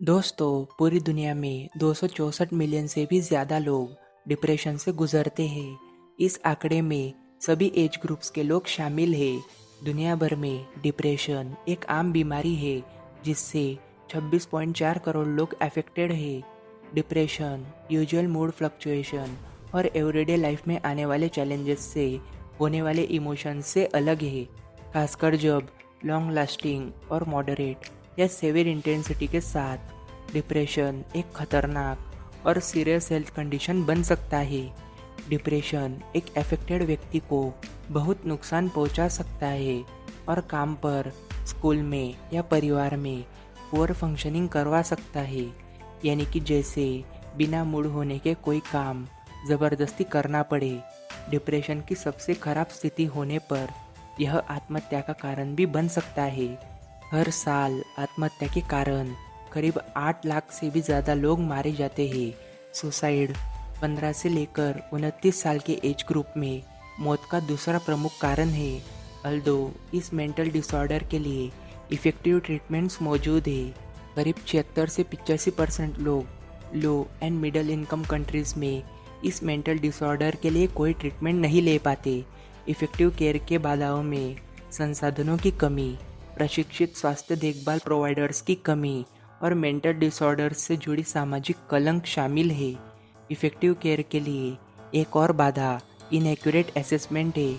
दोस्तों, पूरी दुनिया में 264 मिलियन से भी ज़्यादा लोग डिप्रेशन से गुजरते हैं। इस आंकड़े में सभी एज ग्रुप्स के लोग शामिल हैं। दुनिया भर में डिप्रेशन एक आम बीमारी है जिससे 26.4 करोड़ लोग अफेक्टेड हैं। डिप्रेशन यूजुअल मूड फ्लक्चुएशन और एवरीडे लाइफ में आने वाले चैलेंजेस से होने वाले इमोशंस से अलग है, खासकर जब लॉन्ग लास्टिंग और मॉडरेट या सेवियर इंटेंसिटी के साथ। डिप्रेशन एक खतरनाक और सीरियस हेल्थ कंडीशन बन सकता है। डिप्रेशन एक अफेक्टेड व्यक्ति को बहुत नुकसान पहुंचा सकता है और काम पर, स्कूल में या परिवार में पुअर फंक्शनिंग करवा सकता है। यानी कि जैसे बिना मूड होने के कोई काम ज़बरदस्ती करना पड़े। डिप्रेशन की सबसे खराब स्थिति होने पर यह आत्महत्या का कारण भी बन सकता है। हर साल आत्महत्या के कारण करीब 8 लाख से भी ज़्यादा लोग मारे जाते हैं। सुसाइड 15 से लेकर 29 साल के एज ग्रुप में मौत का दूसरा प्रमुख कारण है। अल्दो इस मेंटल डिसऑर्डर के लिए इफ़ेक्टिव ट्रीटमेंट्स मौजूद है, करीब 76 से 85% लोग लो एंड मिडिल इनकम कंट्रीज़ में इस मेंटल डिसऑर्डर के लिए कोई ट्रीटमेंट नहीं ले पाते। इफ़ेक्टिव केयर के बाधाओं में संसाधनों की कमी, प्रशिक्षित स्वास्थ्य देखभाल प्रोवाइडर्स की कमी और मेंटल डिसऑर्डर्स से जुड़ी सामाजिक कलंक शामिल है। इफ़ेक्टिव केयर के लिए एक और बाधा इनएक्यूरेट असेसमेंट है।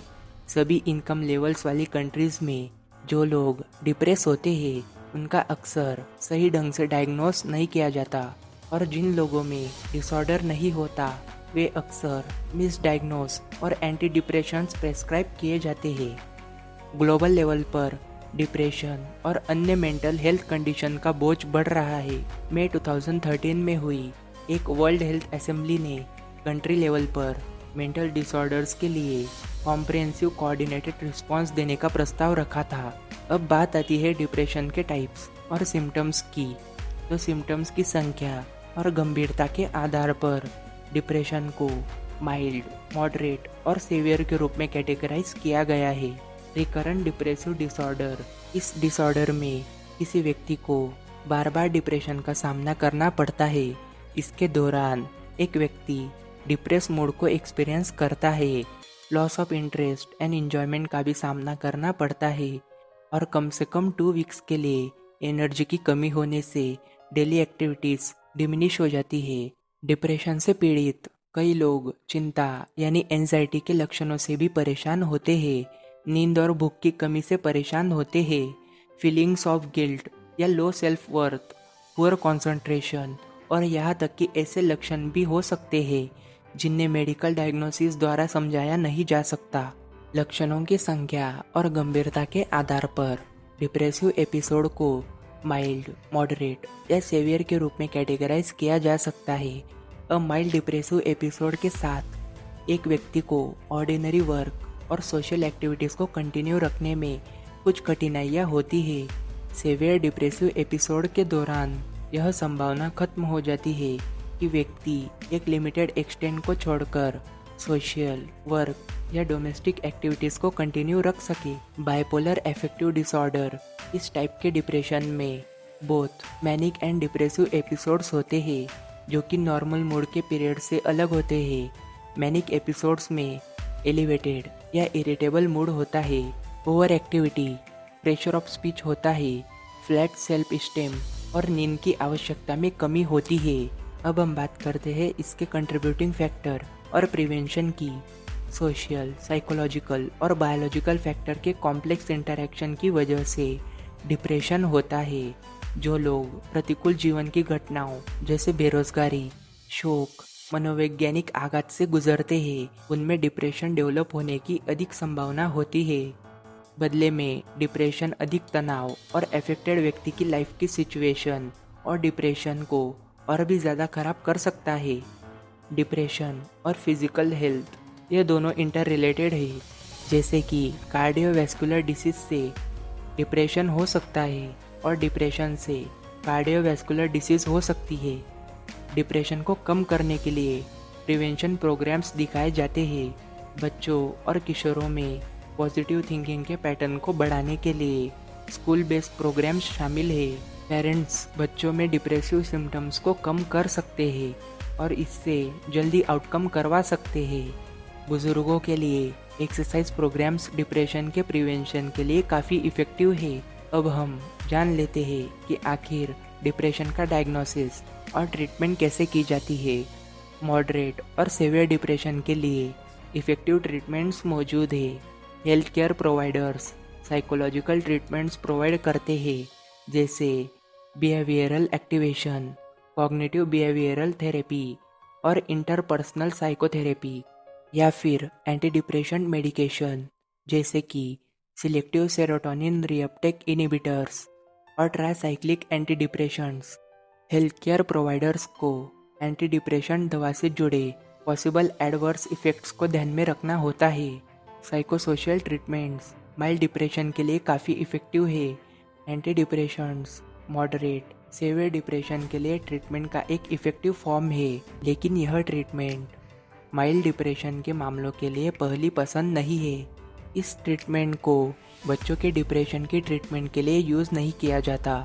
सभी इनकम लेवल्स वाली कंट्रीज़ में जो लोग डिप्रेस होते हैं उनका अक्सर सही ढंग से डायग्नोस नहीं किया जाता, और जिन लोगों में डिसऑर्डर नहीं होता वे अक्सर मिसडायग्नोस और एंटी डिप्रेशंस प्रेस्क्राइब किए जाते हैं। ग्लोबल लेवल पर डिप्रेशन और अन्य मेंटल हेल्थ कंडीशन का बोझ बढ़ रहा है। मई 2013 में हुई एक वर्ल्ड हेल्थ असेंबली ने कंट्री लेवल पर मेंटल डिसऑर्डर्स के लिए कॉम्प्रिहेंसिव कोऑर्डिनेटेड रिस्पांस देने का प्रस्ताव रखा था। अब बात आती है डिप्रेशन के टाइप्स और सिम्टम्स की। तो सिम्टम्स की संख्या और गंभीरता के आधार पर डिप्रेशन को माइल्ड, मॉडरेट और सीवियर के रूप में कैटेगराइज किया गया है। रिकरेंट डिप्रेसिव डिसऑर्डर, इस डिसऑर्डर में किसी व्यक्ति को बार बार डिप्रेशन का सामना करना पड़ता है। इसके दौरान एक व्यक्ति डिप्रेस मूड को एक्सपीरियंस करता है, loss of interest and enjoyment का भी सामना करना पड़ता है, और कम से कम 2 वीक्स के लिए एनर्जी की कमी होने से डेली एक्टिविटीज़ डिमिनिश हो जाती है। डिप्रेशन से पीड़ित कई लोग चिंता यानी एंजाइटी के लक्षणों से भी परेशान होते हैं, नींद और भूख की कमी से परेशान होते हैं, फीलिंग्स ऑफ गिल्ट या low self worth, poor concentration, और यहाँ तक कि ऐसे लक्षण भी हो सकते हैं जिन्हें मेडिकल डायग्नोसिस द्वारा समझाया नहीं जा सकता। लक्षणों की संख्या और गंभीरता के आधार पर डिप्रेसिव एपिसोड को माइल्ड, मॉडरेट या सेवियर के रूप में कैटेगराइज किया जा सकता है। अ माइल्ड डिप्रेसिव एपिसोड के साथ एक व्यक्ति को ऑर्डिनरी वर्क और सोशल एक्टिविटीज़ को कंटिन्यू रखने में कुछ कठिनाइयाँ होती है। सेवियर डिप्रेसिव एपिसोड के दौरान यह संभावना खत्म हो जाती है कि व्यक्ति एक लिमिटेड एक्सटेंट को छोड़कर सोशल, वर्क या डोमेस्टिक एक्टिविटीज़ को कंटिन्यू रख सके। बाइपोलर एफेक्टिव डिसऑर्डर, इस टाइप के डिप्रेशन में both manic and depressive episodes होते हैं जो कि नॉर्मल मूड के पीरियड से अलग होते हैं। मैनिक एपिसोड्स में एलिवेटेड या इरिटेबल मूड होता है, over activity, pressure of speech होता है, फ्लैट सेल्फ स्टेम और नींद की आवश्यकता में कमी होती है। अब हम बात करते हैं इसके कंट्रीब्यूटिंग फैक्टर और प्रिवेंशन की। सोशल, साइकोलॉजिकल और बायोलॉजिकल फैक्टर के कॉम्प्लेक्स इंटरैक्शन की वजह से डिप्रेशन होता है। जो लोग प्रतिकूल जीवन की घटनाओं जैसे बेरोजगारी, शोक, मनोवैज्ञानिक आघात से गुजरते हैं उनमें डिप्रेशन डेवलप होने की अधिक संभावना होती है। बदले में डिप्रेशन अधिक तनाव और अफेक्टेड व्यक्ति की लाइफ की सिचुएशन और डिप्रेशन को और भी ज़्यादा खराब कर सकता है। डिप्रेशन और फिजिकल हेल्थ, ये दोनों इंटर रिलेटेड है। जैसे कि कार्डियोवैस्कुलर डिसीज से डिप्रेशन हो सकता है और डिप्रेशन से कार्डियोवैस्कुलर डिसीज हो सकती है। डिप्रेशन को कम करने के लिए प्रिवेंशन प्रोग्राम्स दिखाए जाते हैं। बच्चों और किशोरों में पॉजिटिव थिंकिंग के पैटर्न को बढ़ाने के लिए स्कूल बेस्ड प्रोग्राम्स शामिल है। पेरेंट्स बच्चों में डिप्रेसिव सिम्टम्स को कम कर सकते हैं और इससे जल्दी आउटकम करवा सकते हैं। बुजुर्गों के लिए एक्सरसाइज प्रोग्राम्स डिप्रेशन के प्रिवेंशन के लिए काफ़ी इफ़ेक्टिव है। अब हम जान लेते हैं कि आखिर डिप्रेशन का डायग्नोसिस और ट्रीटमेंट कैसे की जाती है। मॉडरेट और सीवियर डिप्रेशन के लिए इफ़ेक्टिव ट्रीटमेंट्स मौजूद है। Health care providers psychological treatments provide करते हैं, जैसे behavioural activation, cognitive behavioural therapy और इंटरपर्सनल साइकोथेरेपी, या फिर एंटी डिप्रेशन मेडिकेशन जैसे कि सिलेक्टिव सेरोटोनिन रीअपटेक इनिबिटर्स और tricyclic anti depressions. Health care providers को एंटी डिप्रेशन दवा से जुड़े पॉसिबल एडवर्स इफ़ेक्ट्स को ध्यान में रखना होता है। साइकोसोशल ट्रीटमेंट्स माइल्ड डिप्रेशन के लिए काफ़ी इफ़ेक्टिव है। Anti depressions moderate severe depression के लिए ट्रीटमेंट का एक इफ़ेक्टिव फॉर्म है, लेकिन यह ट्रीटमेंट माइल्ड डिप्रेशन के मामलों के लिए पहली पसंद नहीं है। इस ट्रीटमेंट को बच्चों के डिप्रेशन की ट्रीटमेंट के लिए यूज़ नहीं किया जाता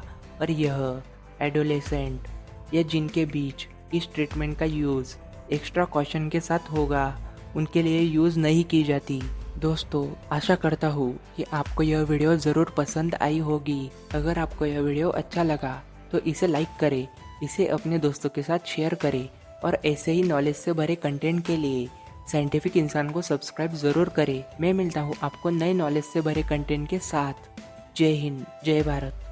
और यह एडोलेसेंट या जिनके बीच इस ट्रीटमेंट का यूज़ एक्स्ट्रा कॉशन के साथ होगा, उनके लिए यूज़ नहीं की जाती। दोस्तों, आशा करता हूँ कि आपको यह वीडियो ज़रूर पसंद आई होगी। अगर आपको यह वीडियो अच्छा लगा तो इसे लाइक करें, इसे अपने दोस्तों के साथ शेयर करें और ऐसे ही नॉलेज से भरे कंटेंट के लिए साइंटिफिक इंसान को सब्सक्राइब ज़रूर करें। मैं मिलता हूँ आपको नए नॉलेज से भरे कंटेंट के साथ। जय हिंद, जय भारत।